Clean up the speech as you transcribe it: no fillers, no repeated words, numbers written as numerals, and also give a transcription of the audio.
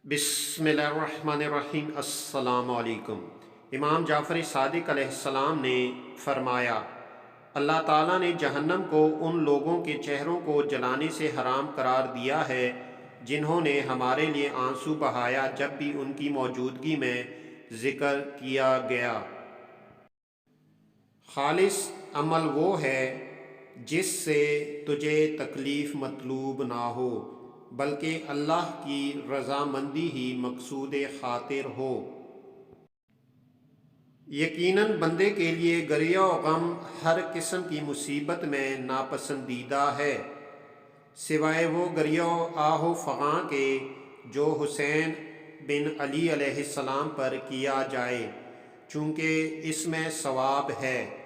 بسم اللہ الرحمن الرحیم۔ السلام علیکم۔ امام جعفر صادق علیہ السلام نے فرمایا، اللہ تعالیٰ نے جہنم کو ان لوگوں کے چہروں کو جلانے سے حرام قرار دیا ہے جنہوں نے ہمارے لیے آنسو بہایا جب بھی ان کی موجودگی میں ذکر کیا گیا۔ خالص عمل وہ ہے جس سے تجھے تکلیف مطلوب نہ ہو بلکہ اللہ کی رضامندی ہی مقصود خاطر ہو۔ یقیناً بندے کے لیے گریہ و غم ہر قسم کی مصیبت میں ناپسندیدہ ہے سوائے وہ گریہ و آہ و فغاں کے جو حسین بن علی علیہ السلام پر کیا جائے، چونکہ اس میں ثواب ہے۔